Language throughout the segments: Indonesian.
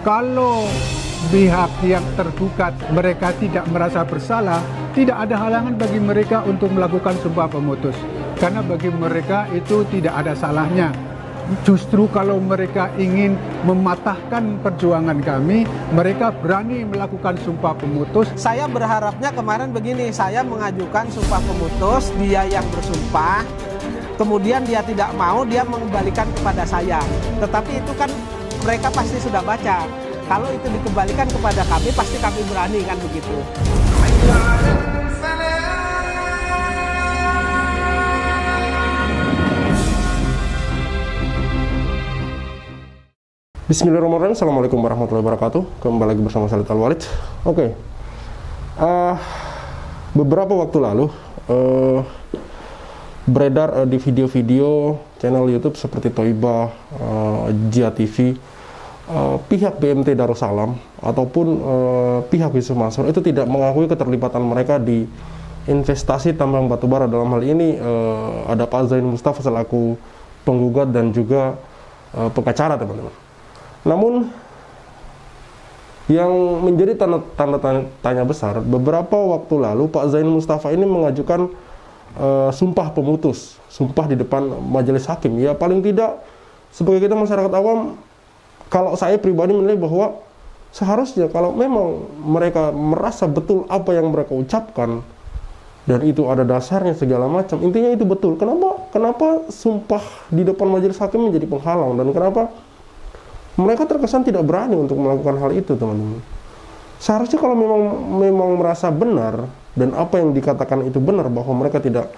Kalau pihak yang tergugat mereka tidak merasa bersalah, tidak ada halangan bagi mereka untuk melakukan sumpah pemutus. Karena bagi mereka itu tidak ada salahnya. Justru kalau mereka ingin mematahkan perjuangan kami, mereka berani melakukan sumpah pemutus. Saya berharapnya kemarin begini, saya mengajukan sumpah pemutus, dia yang bersumpah, kemudian dia tidak mau, dia mengembalikan kepada saya. Tetapi itu kan mereka pasti sudah baca. Kalau itu dikembalikan kepada kami, pasti kami berani, kan begitu. Bismillahirrahmanirrahim. Assalamualaikum warahmatullahi wabarakatuh. Kembali lagi bersama saya Al-Walid. Oke. Beberapa waktu lalu beredar di video-video channel YouTube seperti Thoibah, Jia TV, pihak BMT Darussalam ataupun pihak Yusuf Mansur itu tidak mengakui keterlibatan mereka di investasi tambang batubara. Dalam hal ini ada Pak Zain Mustafa selaku penggugat dan juga pengacara, teman-teman. Namun yang menjadi tanda tanya besar, beberapa waktu lalu Pak Zain Mustafa ini mengajukan sumpah pemutus, sumpah di depan majelis hakim. Ya paling tidak sebagai kita masyarakat awam, kalau saya pribadi menilai bahwa seharusnya kalau memang mereka merasa betul apa yang mereka ucapkan dan itu ada dasarnya segala macam, intinya itu betul. Kenapa sumpah di depan majelis hakim menjadi penghalang, dan kenapa mereka terkesan tidak berani untuk melakukan hal itu, teman-teman? Seharusnya kalau memang merasa benar dan apa yang dikatakan itu benar, bahwa mereka tidak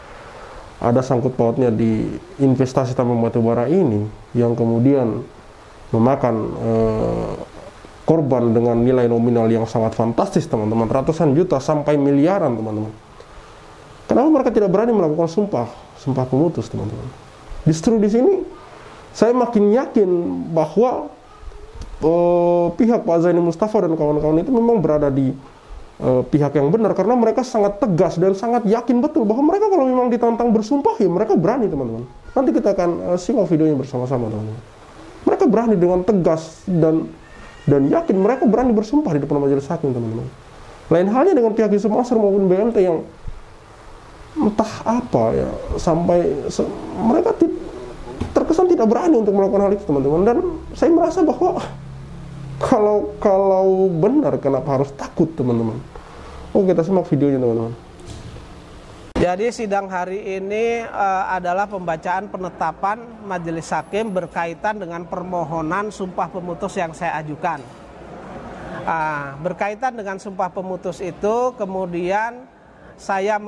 ada sangkut pautnya di investasi tambang batubara ini yang kemudian memakan korban dengan nilai nominal yang sangat fantastis, teman-teman, ratusan juta sampai miliaran, teman-teman. Kenapa mereka tidak berani melakukan sumpah pemutus, teman-teman? Justru di sini saya makin yakin bahwa pihak Pak Zain Mustafa dan kawan-kawan itu memang berada di pihak yang benar, karena mereka sangat tegas dan sangat yakin betul bahwa mereka kalau memang ditantang bersumpah, ya mereka berani, teman-teman. Nanti kita akan simak videonya bersama-sama, teman-teman. Mereka berani dengan tegas dan yakin, mereka berani bersumpah di depan majelis hakim, teman-teman. Lain halnya dengan pihak Yusuf Mansur maupun BMT yang entah apa ya, sampai mereka terkesan tidak berani untuk melakukan hal itu, teman-teman. Dan saya merasa bahwa kalau benar, kenapa harus takut, teman-teman? Oke, kita simak videonya, teman-teman. Jadi sidang hari ini adalah pembacaan penetapan majelis hakim berkaitan dengan permohonan sumpah pemutus yang saya ajukan. Berkaitan dengan sumpah pemutus itu, kemudian saya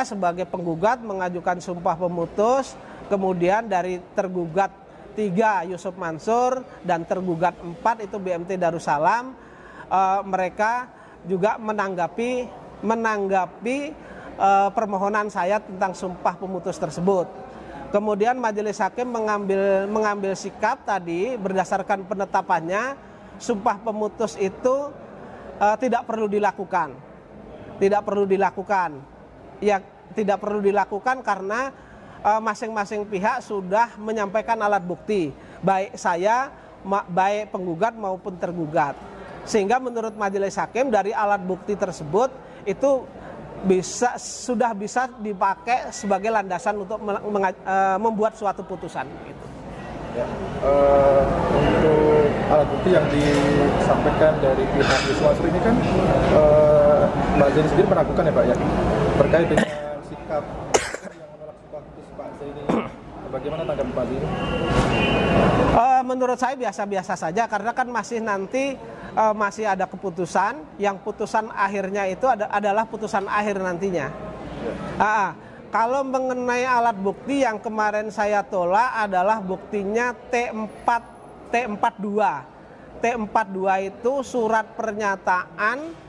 sebagai penggugat mengajukan sumpah pemutus, kemudian dari tergugat 3 Yusuf Mansur dan tergugat 4 itu BMT Darussalam, mereka juga menanggapi permohonan saya tentang sumpah pemutus tersebut. Kemudian majelis hakim mengambil sikap tadi berdasarkan penetapannya, sumpah pemutus itu tidak perlu dilakukan. Ya, tidak perlu dilakukan karena masing-masing pihak sudah menyampaikan alat bukti, baik saya, baik penggugat maupun tergugat. Sehingga menurut majelis hakim dari alat bukti tersebut itu sudah bisa dipakai sebagai landasan untuk membuat suatu putusan. Gitu. Ya, untuk alat bukti yang disampaikan dari pihak Yusuf Mansur ini kan Mbak Zain sendiri meragukan ya Pak ya, terkait dengan sikap yang menolak sumpah putus Pak Zain ini. Bagaimana tanggapan Pak Zain? Menurut saya biasa-biasa saja, karena kan masih ada keputusan, yang putusan akhirnya itu adalah putusan akhir nantinya. Kalau mengenai alat bukti yang kemarin saya tolak adalah buktinya T42. T42 itu surat pernyataan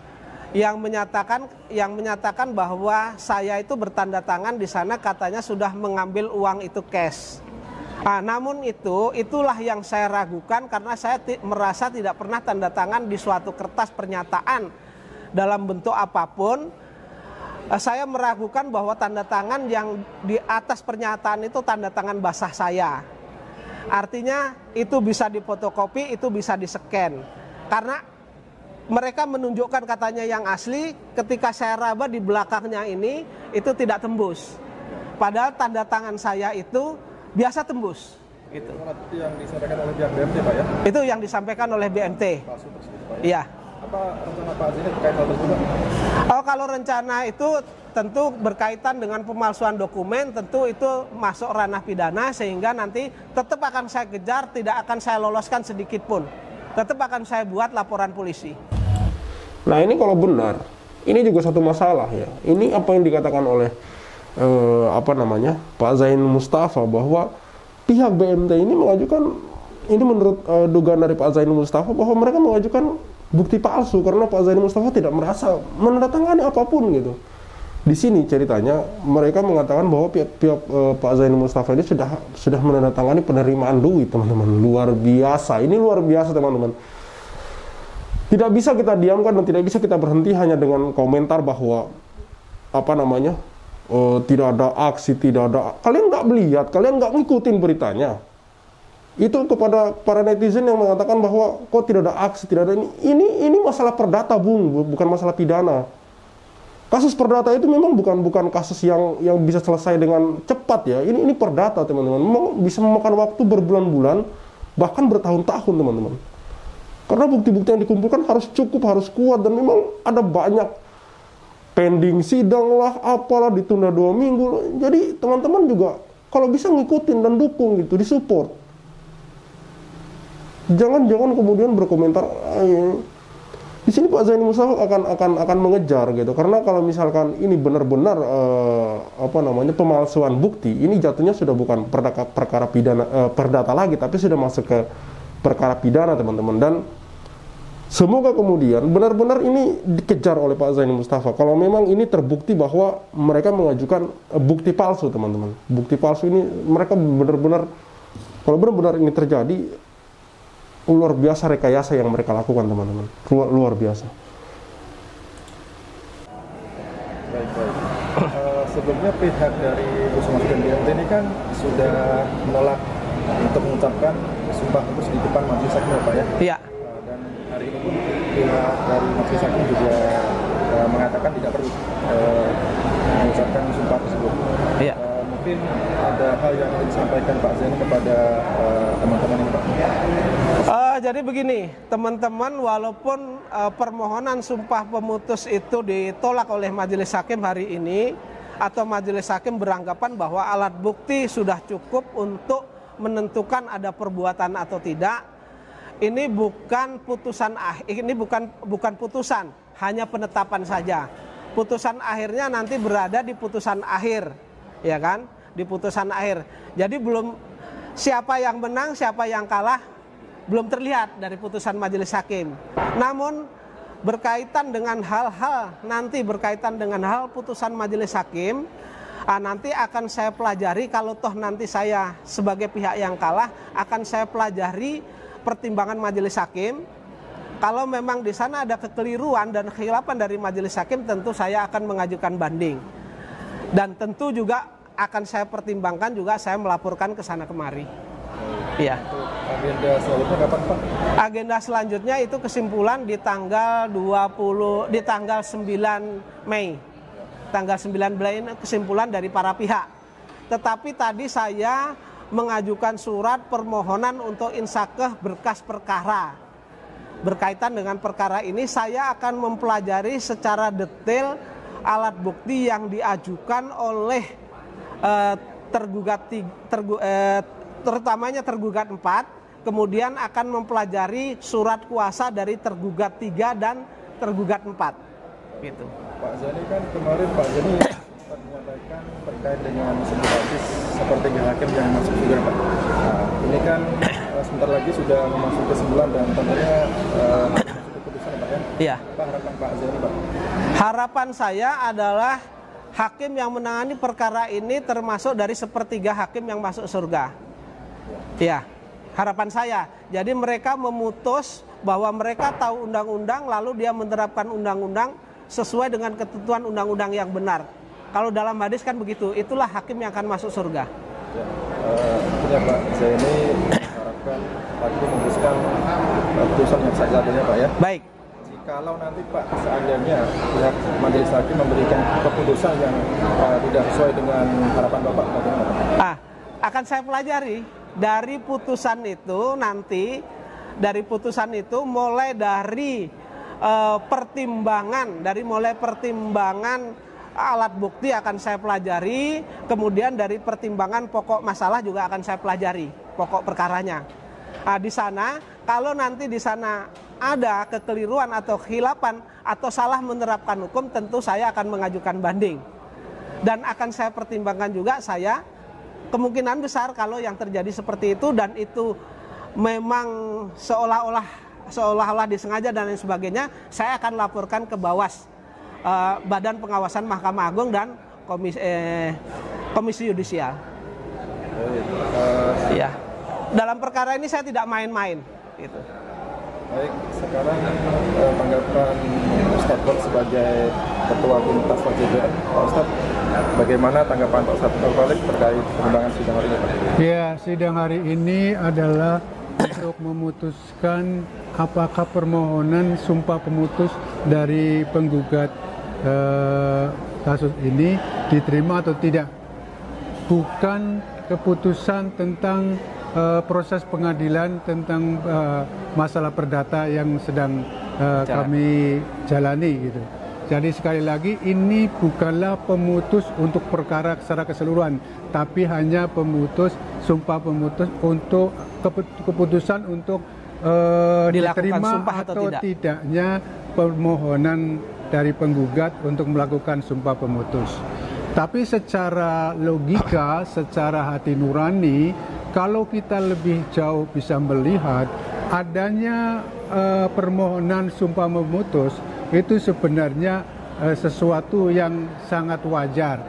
yang menyatakan bahwa saya itu bertanda tangan di sana, katanya sudah mengambil uang itu cash. Namun itulah yang saya ragukan, karena saya merasa tidak pernah tanda tangan di suatu kertas pernyataan dalam bentuk apapun. Saya meragukan bahwa tanda tangan yang di atas pernyataan itu tanda tangan basah saya. Artinya itu bisa difotokopi, itu bisa di-scan. Karena mereka menunjukkan katanya yang asli, ketika saya raba di belakangnya ini itu tidak tembus. Padahal tanda tangan saya itu biasa tembus. Gitu. Itu yang disampaikan oleh pihak BMT, Pak ya? Itu yang disampaikan oleh BMT. Palsu tersebut, Pak ya? Iya. Apa rencana Pak Zaini terkait hal tersebut? Kalau rencana itu tentu berkaitan dengan pemalsuan dokumen, tentu itu masuk ranah pidana, sehingga nanti tetap akan saya kejar, tidak akan saya loloskan sedikit pun. Tetap akan saya buat laporan polisi. Nah ini kalau benar, ini juga satu masalah ya. Ini apa yang dikatakan oleh Pak Zain Mustafa, bahwa pihak BMT ini mengajukan, ini menurut dugaan dari Pak Zain Mustafa, bahwa mereka mengajukan bukti palsu karena Pak Zain Mustafa tidak merasa menandatangani apapun gitu. Di sini ceritanya mereka mengatakan bahwa pihak Pak Zain Mustafa ini sudah menandatangani penerimaan duit, teman-teman. Luar biasa, ini luar biasa, teman-teman. Tidak bisa kita diamkan dan tidak bisa kita berhenti hanya dengan komentar bahwa tidak ada aksi, tidak ada. Kalian nggak melihat, kalian nggak ngikutin beritanya. Itu kepada para netizen yang mengatakan bahwa kok tidak ada aksi, tidak ada ini masalah perdata, Bung, bukan masalah pidana. Kasus perdata itu memang bukan kasus yang bisa selesai dengan cepat ya. Ini perdata, teman-teman. Memang bisa memakan waktu berbulan-bulan, bahkan bertahun-tahun, teman-teman. Karena bukti-bukti yang dikumpulkan harus cukup, harus kuat, dan memang ada banyak pending sidang lah, apalah, ditunda 2 minggu. Jadi teman-teman juga kalau bisa ngikutin dan dukung gitu, disupport. Jangan kemudian berkomentar. Di sini Pak Zaini Mustafa akan mengejar gitu, karena kalau misalkan ini benar-benar pemalsuan bukti, ini jatuhnya sudah bukan perkara pidana perdata lagi, tapi sudah masuk ke perkara pidana, teman-teman. Dan semoga kemudian benar-benar ini dikejar oleh Pak Zaini Mustafa. Kalau memang ini terbukti bahwa mereka mengajukan bukti palsu, teman-teman. Bukti palsu ini mereka benar-benar, kalau benar-benar ini terjadi, luar biasa rekayasa yang mereka lakukan, teman-teman. Luar biasa. Baik. Sebelumnya pihak dari Kusuma dan BMT ini kan sudah menolak untuk mengucapkan sumpah pemutus di depan majelis hakim, Pak ya? Iya. Dan hari ini pun pihak dari majelis hakim juga mengatakan tidak perlu mengucapkan sumpah tersebut. Iya. Mungkin ada hal yang ingin disampaikan Pak Zaini kepada teman-teman ini, Pak. Jadi begini, teman-teman, walaupun permohonan sumpah pemutus itu ditolak oleh majelis hakim hari ini, atau majelis hakim beranggapan bahwa alat bukti sudah cukup untuk menentukan ada perbuatan atau tidak, ini bukan putusan ini bukan putusan, hanya penetapan saja. Putusan akhirnya nanti berada di putusan akhir, ya kan? Di putusan akhir. Jadi belum siapa yang menang, siapa yang kalah belum terlihat dari putusan majelis hakim. Namun berkaitan dengan hal putusan majelis hakim, nanti akan saya pelajari. Kalau toh nanti saya sebagai pihak yang kalah, akan saya pelajari pertimbangan majelis hakim. Kalau memang di sana ada kekeliruan dan khilafan dari majelis hakim, tentu saya akan mengajukan banding. Dan tentu juga akan saya pertimbangkan, juga saya melaporkan ke sana kemari. Iya. Agenda selanjutnya kapan, Pak? Agenda selanjutnya itu kesimpulan di tanggal 9 Mei. Tanggal 9 Mei kesimpulan dari para pihak. Tetapi tadi saya mengajukan surat permohonan untuk insakeh berkas perkara. Berkaitan dengan perkara ini, saya akan mempelajari secara detail alat bukti yang diajukan oleh terutamanya tergugat 4, kemudian akan mempelajari surat kuasa dari tergugat 3 dan tergugat 4. Gitu. Pak Zaini kan kemarin Pak Zaini sempat menyampaikan terkait dengan sebuah hadis seperti hakim yang masuk juga, Pak. Nah, ini kan sebentar lagi sudah memasuki 9 dan tentunya masuk keputusan, Pak ya? Iya. Apa harapan Pak Zaini, Pak? Harapan saya adalah hakim yang menangani perkara ini termasuk dari 1/3 hakim yang masuk surga. Ya, harapan saya. Jadi mereka memutus bahwa mereka tahu undang-undang, lalu dia menerapkan undang-undang sesuai dengan ketentuan undang-undang yang benar. Kalau dalam hadis kan begitu, itulah hakim yang akan masuk surga. Ya, Pak Zaini harapkan hakim memutuskan keputusan yang sah adanya Pak ya. Baik. Kalau nanti Pak seandainya pihak majelis hakim memberikan keputusan yang tidak sesuai dengan harapan Bapak, bagaimana Pak? Akan saya pelajari dari putusan itu nanti, dari putusan itu mulai dari pertimbangan alat bukti akan saya pelajari, kemudian dari pertimbangan pokok masalah juga akan saya pelajari pokok perkaranya. Di sana kalau nanti di sana ada kekeliruan atau khilapan atau salah menerapkan hukum, tentu saya akan mengajukan banding. Dan akan saya pertimbangkan juga kemungkinan besar kalau yang terjadi seperti itu dan itu memang seolah-olah disengaja dan lain sebagainya, saya akan laporkan ke Bawas, Badan Pengawasan Mahkamah Agung dan Komisi Yudisial. Ya. Dalam perkara ini saya tidak main-main. Gitu. Baik, sekarang tanggapan Ustaz sebagai Ketua Tim Task Force JBR. Pak Ustaz, bagaimana tanggapan Pak Ustaz Al-Khaliq terkait perkembangan sidang hari ini Pak? Ya, sidang hari ini adalah untuk memutuskan apakah permohonan sumpah pemutus dari penggugat kasus ini diterima atau tidak. Bukan keputusan tentang proses pengadilan tentang masalah perdata yang sedang kami jalani gitu. Jadi sekali lagi ini bukanlah pemutus untuk perkara secara keseluruhan, tapi hanya sumpah pemutus untuk keputusan untuk diterima atau tidaknya permohonan dari penggugat untuk melakukan sumpah pemutus. Tapi secara logika, secara hati nurani, kalau kita lebih jauh bisa melihat adanya permohonan sumpah memutus itu sebenarnya sesuatu yang sangat wajar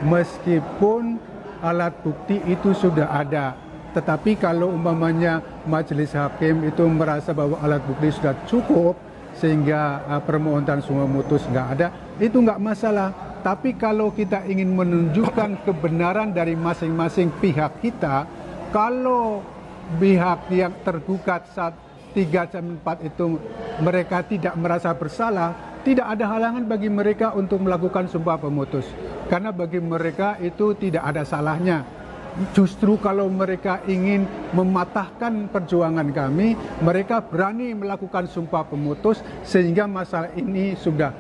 meskipun alat bukti itu sudah ada. Tetapi kalau umpamanya majelis hakim itu merasa bahwa alat bukti sudah cukup sehingga permohonan sumpah memutus nggak ada, itu nggak masalah. Tapi kalau kita ingin menunjukkan kebenaran dari masing-masing pihak kita, kalau pihak yang tergugat saat 3/4 itu mereka tidak merasa bersalah, tidak ada halangan bagi mereka untuk melakukan sumpah pemutus. Karena bagi mereka itu tidak ada salahnya. Justru kalau mereka ingin mematahkan perjuangan kami, mereka berani melakukan sumpah pemutus sehingga masalah ini sudah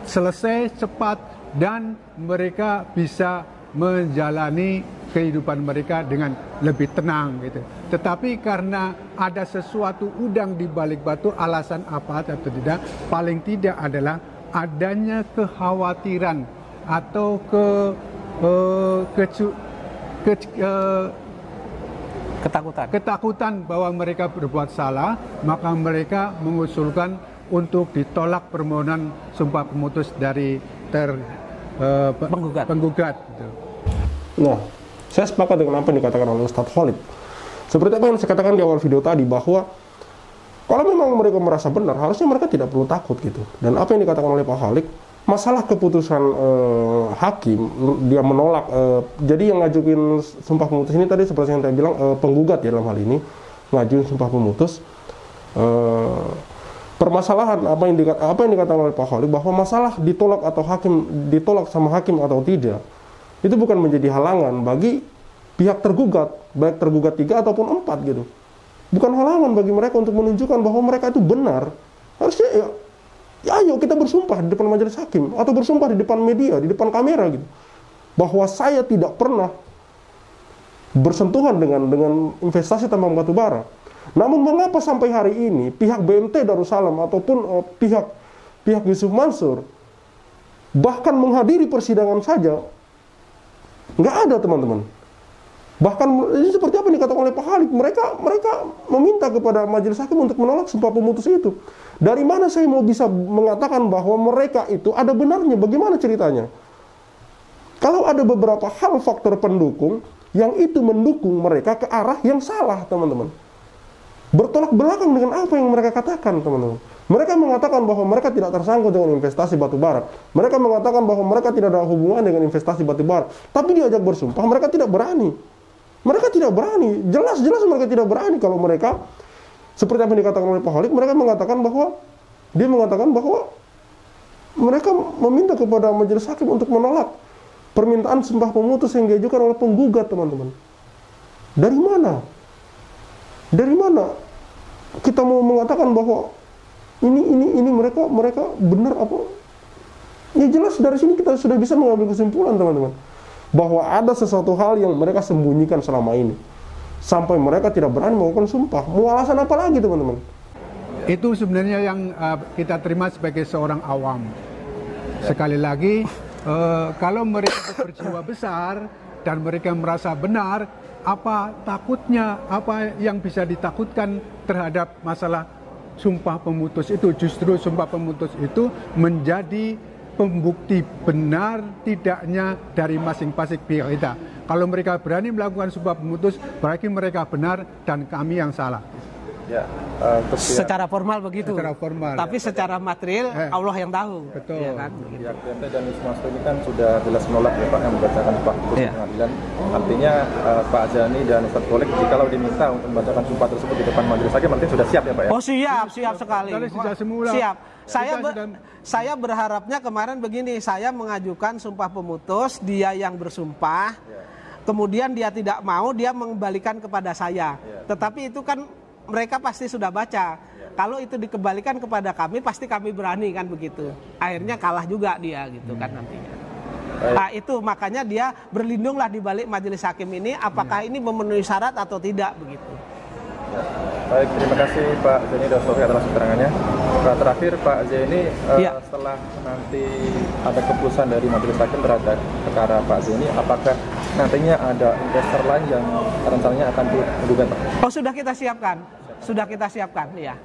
selesai cepat dan mereka bisa menjalani kehidupan mereka dengan lebih tenang gitu. Tetapi karena ada sesuatu udang di balik batu, alasan apa atau tidak, paling tidak adalah adanya kekhawatiran atau ketakutan bahwa mereka berbuat salah, maka mereka mengusulkan untuk ditolak permohonan sumpah pemutus dari penggugat. Gitu. Nah, saya sepakat dengan apa yang dikatakan oleh Ustadz Khalid. Seperti apa yang saya katakan di awal video tadi, bahwa kalau memang mereka merasa benar, harusnya mereka tidak perlu takut gitu. Dan apa yang dikatakan oleh Pak Khalid, masalah keputusan hakim, dia menolak. Jadi yang ngajuin sumpah pemutus ini tadi seperti yang saya bilang, penggugat ya dalam hal ini, ngajuin sumpah pemutus. Permasalahan apa yang dikatakan oleh Pak Khalid, bahwa masalah ditolak sama hakim atau tidak, itu bukan menjadi halangan bagi pihak tergugat, baik tergugat 3 ataupun 4 gitu. Bukan halangan bagi mereka untuk menunjukkan bahwa mereka itu benar. Harusnya ya ayo kita bersumpah di depan majelis hakim atau bersumpah di depan media, di depan kamera gitu, bahwa saya tidak pernah bersentuhan dengan investasi tambang batu bara. Namun mengapa sampai hari ini pihak BMT Darussalam ataupun pihak Yusuf Mansur bahkan menghadiri persidangan saja nggak ada, teman-teman. Bahkan ini seperti apa yang dikatakan oleh Pak Khalid, mereka meminta kepada majelis hakim untuk menolak sumpah pemutus itu. Dari mana saya mau bisa mengatakan bahwa mereka itu ada benarnya? Bagaimana ceritanya? Kalau ada beberapa hal faktor pendukung yang itu mendukung mereka ke arah yang salah, teman-teman. Bertolak belakang dengan apa yang mereka katakan, teman-teman. Mereka mengatakan bahwa mereka tidak tersangkut dengan investasi batu bara. Mereka mengatakan bahwa mereka tidak ada hubungan dengan investasi batu bara. Tapi diajak bersumpah, mereka tidak berani. Mereka tidak berani. Jelas-jelas mereka tidak berani kalau mereka seperti apa yang dikatakan oleh Pak Holik, mereka mengatakan bahwa mereka meminta kepada majelis hakim untuk menolak permintaan sumpah pemutus yang diajukan oleh penggugat, teman-teman. Dari mana? Dari mana kita mau mengatakan bahwa ini mereka benar apa? Ya jelas dari sini kita sudah bisa mengambil kesimpulan, teman-teman, bahwa ada sesuatu hal yang mereka sembunyikan selama ini sampai mereka tidak berani melakukan sumpah. Mau alasan apa lagi, teman-teman? Itu sebenarnya yang kita terima sebagai seorang awam. Sekali lagi, kalau mereka berjiwa besar dan mereka merasa benar, apa takutnya, apa yang bisa ditakutkan terhadap masalah sumpah pemutus itu? Justru sumpah pemutus itu menjadi pembukti benar tidaknya dari masing-masing pihak kita. Kalau mereka berani melakukan sumpah pemutus, berarti mereka benar dan kami yang salah. Ya, secara formal begitu. Secara formal. Tapi secara material Allah yang tahu. Betul. Ya kan? pihak BMT dan Wisma ini kan sudah jelas menolak ya Pak, yang membacakan sumpah pemutus pengadilan. Artinya Pak Zani dan Ustadz Holik jikalau diminta untuk membacakan sumpah tersebut di depan majelis hakim, nanti sudah siap ya Pak ya? Oh siap sekali. Siap. Saya berharapnya kemarin begini, saya mengajukan sumpah pemutus, dia yang bersumpah, kemudian dia tidak mau, dia mengembalikan kepada saya. Tetapi itu kan mereka pasti sudah baca. Kalau itu dikembalikan kepada kami, pasti kami berani kan begitu. Akhirnya kalah juga dia gitu kan nantinya. Nah itu makanya dia berlindunglah di balik majelis hakim ini, apakah ini memenuhi syarat atau tidak begitu. Baik, terima kasih Pak Zeni dan Sofri atas keterangannya. Terakhir Pak Zeni, setelah nanti ada keputusan dari majelis hakim terhadap perkara Pak Zeni, apakah nantinya ada investor lain yang rencananya akan digugat Pak? Oh sudah kita siapkan, ya.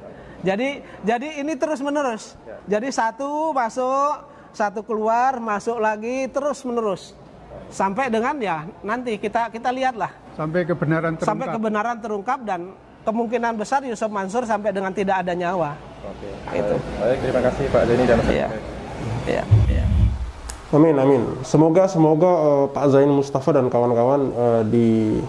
Jadi ini terus menerus. Jadi satu masuk, satu keluar, masuk lagi, terus menerus. Sampai dengan ya nanti kita lihatlah. Sampai kebenaran terungkap dan kemungkinan besar Yusuf Mansur sampai dengan tidak ada nyawa. Oke. Itu. Baik, terima kasih Pak Zeni dan Ustadz. Iya. Amin. Semoga Pak Zain Mustafa dan kawan-kawan di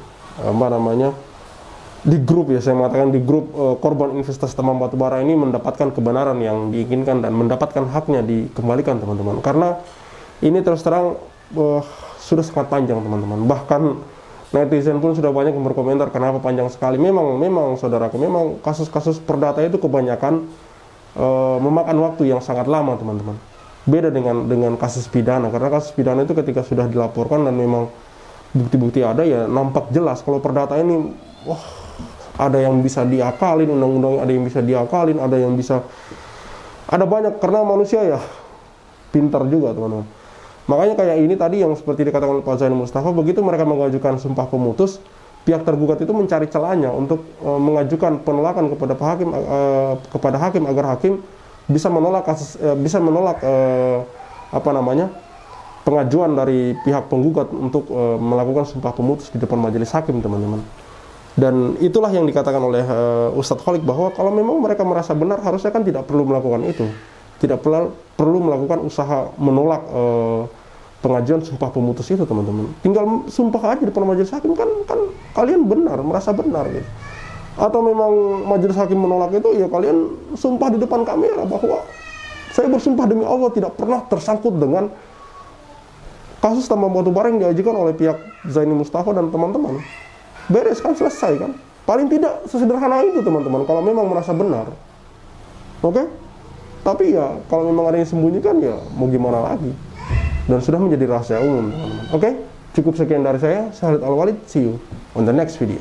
grup ya, saya mengatakan di grup korban investasi tambang batubara ini mendapatkan kebenaran yang diinginkan dan mendapatkan haknya dikembalikan, teman-teman. Karena ini terus terang sudah sangat panjang, teman-teman. Bahkan netizen pun sudah banyak yang berkomentar kenapa panjang sekali. Memang saudaraku, memang kasus-kasus perdata itu kebanyakan memakan waktu yang sangat lama, teman-teman. Beda dengan kasus pidana, karena kasus pidana itu ketika sudah dilaporkan dan memang bukti-bukti ada ya nampak jelas. Kalau perdata ini ada yang bisa diakalin, undang-undang ada yang bisa diakalin, ada banyak, karena manusia ya pintar juga, teman-teman. Makanya kayak ini tadi yang seperti dikatakan Pak Zain Mustafa, begitu mereka mengajukan sumpah pemutus, pihak tergugat itu mencari celahnya untuk mengajukan penolakan kepada hakim agar hakim bisa menolak pengajuan dari pihak penggugat untuk melakukan sumpah pemutus di depan majelis hakim, teman-teman. Dan itulah yang dikatakan oleh Ustadz Holik, bahwa kalau memang mereka merasa benar, harusnya kan tidak perlu melakukan itu, tidak perlu melakukan usaha menolak pengajuan sumpah pemutus itu, teman-teman. Tinggal sumpah aja di depan majelis hakim, kan kalian benar, merasa benar gitu. Atau memang majelis hakim menolak itu, ya kalian sumpah di depan kamera bahwa saya bersumpah demi Allah tidak pernah tersangkut dengan kasus tambang batubara yang diajukan oleh pihak Zaini Mustafa dan teman-teman. Beres kan, selesai kan. Paling tidak sesederhana itu, teman-teman, kalau memang merasa benar. Oke? Tapi ya kalau memang ada yang sembunyikan, ya mau gimana lagi. Dan sudah menjadi rahasia umum, teman-teman. Oke? Cukup sekian dari saya, Khalid Al-Walid. See you on the next video.